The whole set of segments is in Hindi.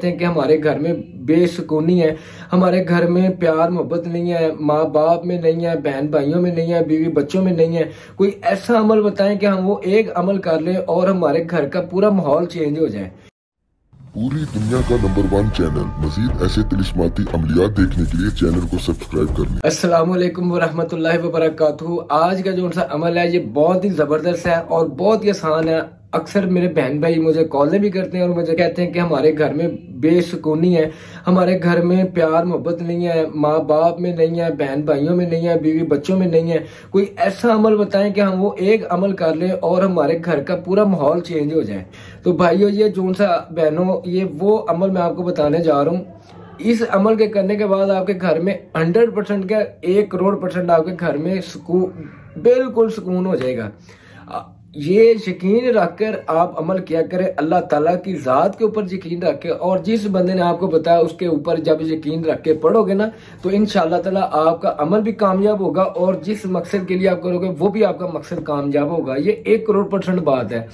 कहते हैं कि हमारे घर में बेसुकूनी है, हमारे घर में प्यार मोहब्बत नहीं है, माँ बाप में नहीं है, बहन भाइयों में नहीं है, बीवी बच्चों में नहीं है, कोई ऐसा अमल बताएं कि हम वो एक अमल कर लें और हमारे घर का पूरा माहौल चेंज हो जाए। पूरी दुनिया का नंबर 1 चैनल, मजीद ऐसे तिलिस्माती अमलियात देखने के लिए चैनल को सब्सक्राइब कर लें। अस्सलामुअलैकुम वरहमतुल्लाहि वबरकातुहू। आज का जो सा अमल है ये बहुत ही जबरदस्त है और बहुत ही आसान है। अक्सर मेरे बहन भाई मुझे कॉलें भी करते हैं और मुझे कहते हैं कि हमारे घर में बेसुकूनी है, हमारे घर में प्यार मोहब्बत नहीं है, माँ बाप में नहीं है, बहन भाइयों में नहीं है, बीवी बच्चों में नहीं है, कोई ऐसा अमल बताएं कि हम वो एक अमल कर लें और हमारे घर का पूरा माहौल चेंज हो जाए। तो भाइयों, ये जो सा बहनों, ये वो अमल मैं आपको बताने जा रहा हूँ। इस अमल के करने के बाद आपके घर में 100% का 1 करोड़% आपके घर में सुकून, बिल्कुल सुकून हो जाएगा। ये यकीन रखकर आप अमल किया करें, अल्लाह ताला की जात के ऊपर यकीन रख के, और जिस बंदे ने आपको बताया उसके ऊपर जब यकीन रख के पढ़ोगे ना तो इंशाअल्लाह ताला आपका अमल भी कामयाब होगा और जिस मकसद के लिए आप करोगे वो भी आपका मकसद कामयाब होगा। ये 1 करोड़% बात है।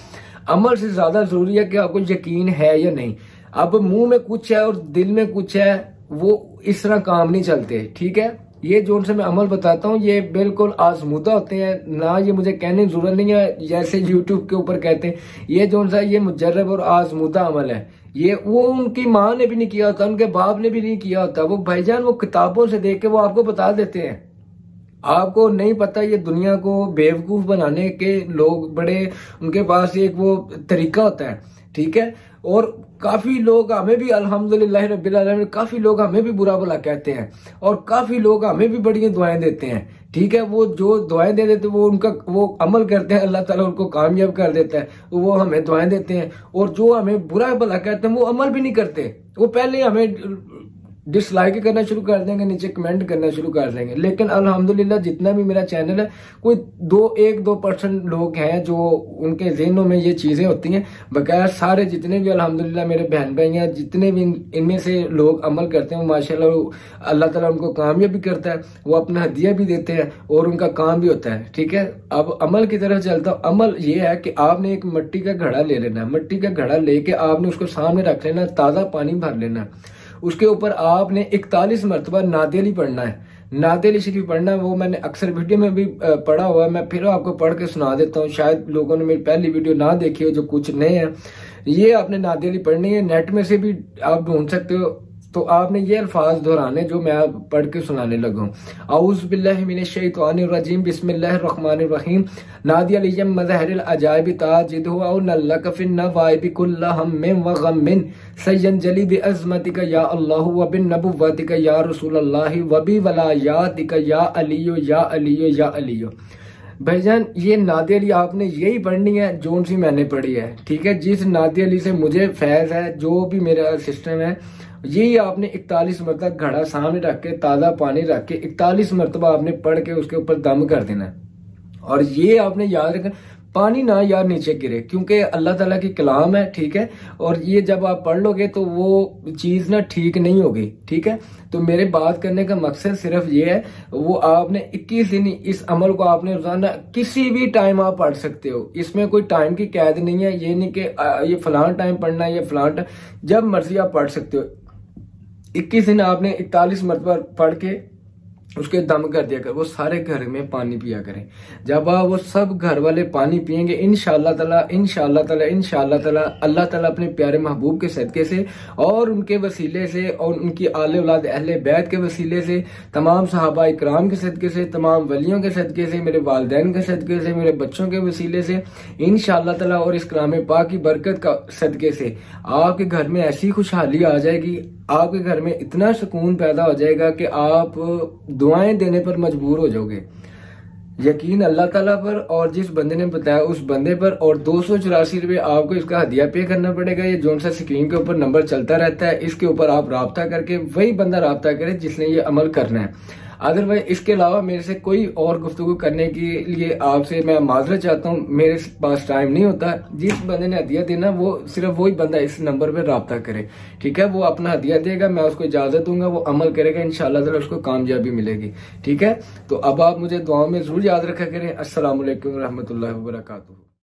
अमल से ज्यादा जरूरी है कि आपको यकीन है या नहीं। अब मुंह में कुछ है और दिल में कुछ है, वो इस तरह काम नहीं चलते। ठीक है, ये जो से मैं अमल बताता हूँ ये बिल्कुल आजमूदा होते हैं ना, ये मुझे कहने की जरूरत नहीं है जैसे यूट्यूब के ऊपर कहते हैं। ये जो सा ये मुजर्रब और आजमूदा अमल है। ये वो उनकी माँ ने भी नहीं किया होता, उनके बाप ने भी नहीं किया होता, वो भाईजान वो किताबों से देख के वो आपको बता देते हैं। आपको नहीं पता, ये दुनिया को बेवकूफ बनाने के लोग बड़े, उनके पास एक वो तरीका होता है। ठीक है, और काफी लोग हमें भी अल्हम्दुलिल्लाह रब्बिल आलमीन, काफी लोग हमें भी बुरा भला कहते हैं और काफी लोग हमें भी बड़ी दुआएं देते हैं। ठीक है, वो जो दुआएं दे देते वो उनका वो अमल करते हैं, अल्लाह ताला उनको कामयाब कर देता है, वो हमें दुआएं देते हैं। और जो हमें बुरा भला कहते हैं वो अमल भी नहीं करते, वो पहले हमें डिसलाइक करना शुरू कर देंगे, नीचे कमेंट करना शुरू कर देंगे। लेकिन अल्हम्दुलिल्लाह जितना भी मेरा चैनल है, कोई 1-2% लोग हैं जो उनके ज़हनों में ये चीजें होती हैं। बगैर सारे जितने भी अल्हम्दुलिल्लाह मेरे बहन भाई हैं, जितने भी इनमें से लोग अमल करते हैं माशाल्लाह अल्लाह ताला उनको कामयाब भी करता है, वो अपना हदिया भी देते हैं और उनका काम भी होता है। ठीक है, अब अमल की तरफ चलता हूँ। अमल ये है कि आपने एक मिट्टी का घड़ा ले लेना है। मिट्टी का घड़ा लेके आपने उसको सामने रख लेना, ताज़ा पानी भर लेना। उसके ऊपर आपने 41 मरतबा नाते अली पढ़ना है। नाते अली शरीफ पढ़ना है, वो मैंने अक्सर वीडियो में भी पढ़ा हुआ है, मैं फिर आपको पढ़ के सुना देता हूँ। शायद लोगों ने मेरी पहली वीडियो ना देखी हो जो कुछ नए हैं। ये आपने नाते अली पढ़नी है, नेट में से भी आप ढूंढ सकते हो। तो आपने ये अल्फाज दोहराने जो मैं पढ़ के सुनाने लगा हूँ। औज़ु बिल्लाहि मिनश शैतानिर रजीम, बिस्मिल्लाहिर रहमानिर रहीम। नादी अलैहिम मज़हरिल अजाइबि ताजिदहु औ नल्लक फिन नवाइबि कुल्ला हम्मिन व गम्मिन सयंजलि बि अज़मतिका या अल्लाह व बिन नबुव्वतिका या रसूलल्लाह व बि वलायातिका या अलियो या अलियो या अलियो। भाईजान, ये नादे अली आपने यही पढ़नी है जो सी मैंने पढ़ी है। ठीक है, जिस नादे अली से मुझे फैज है, जो भी मेरा सिस्टम है, यही आपने 41 मरतबा घड़ा सामने रख के, ताज़ा पानी रख के 41 मरतबा आपने पढ़ के उसके ऊपर दम कर देना है। और ये आपने याद रखना, पानी ना यार नीचे गिरे, क्योंकि अल्लाह ताला की कलाम है। ठीक है, और ये जब आप पढ़ लोगे तो वो चीज ना ठीक नहीं होगी। ठीक है, तो मेरे बात करने का मकसद सिर्फ ये है, वो आपने 21 दिन इस अमल को आपने रोजाना किसी भी टाइम आप पढ़ सकते हो। इसमें कोई टाइम की कैद नहीं है, ये नहीं कि ये फलान टाइम पढ़ना है, ये फलान टाइम, जब मर्जी आप पढ़ सकते हो। 21 दिन आपने 41 मरतबा पढ़ के उसके दम कर दिया कर, वो सारे घर में पानी पिया करें। जब वो सब घर वाले पानी पिएंगे इंशाअल्लाह ताला अल्लाह ताला अपने प्यारे महबूब के सदके से और उनके वसीले से और उनकी आले औलाद अहले बैत के वसीले से, तमाम सहाबा इकराम के सदके से, तमाम वलियों के सदके से, मेरे वालिदैन के सदके से, मेरे बच्चों के वसीले से इंशाअल्लाह ताला और इस कलाम पाक की बरकत का सदके से आपके घर में ऐसी खुशहाली आ जाएगी, आपके घर में इतना सुकून पैदा हो जाएगा कि आप दुआएं देने पर मजबूर हो जाओगे। यकीन अल्लाह ताला पर और जिस बंदे ने बताया उस बंदे पर। और 284 रुपये आपको इसका हदिया पे करना पड़ेगा। ये जोन सा स्क्रीन के ऊपर नंबर चलता रहता है, इसके ऊपर आप राब्ता करके वही बंदा राब्ता करे जिसने ये अमल करना है। अदरवाइज इसके अलावा मेरे से कोई और गुफ्तगू करने के लिए आपसे मैं माजरत चाहता हूँ, मेरे पास टाइम नहीं होता। जिस बंदे ने हदिया देना वो सिर्फ वही बंदा इस नंबर पे राब्ता करे। ठीक है, वो अपना हदिया देगा, मैं उसको इजाजत दूंगा, वो अमल करेगा, इंशाअल्लाह ताला उसको कामयाबी मिलेगी। ठीक है, तो अब आप मुझे दुआओं में जरूर याद रखा करें। अस्सलाम वालेकुम रहमतुल्लाहि व बरकातुहू।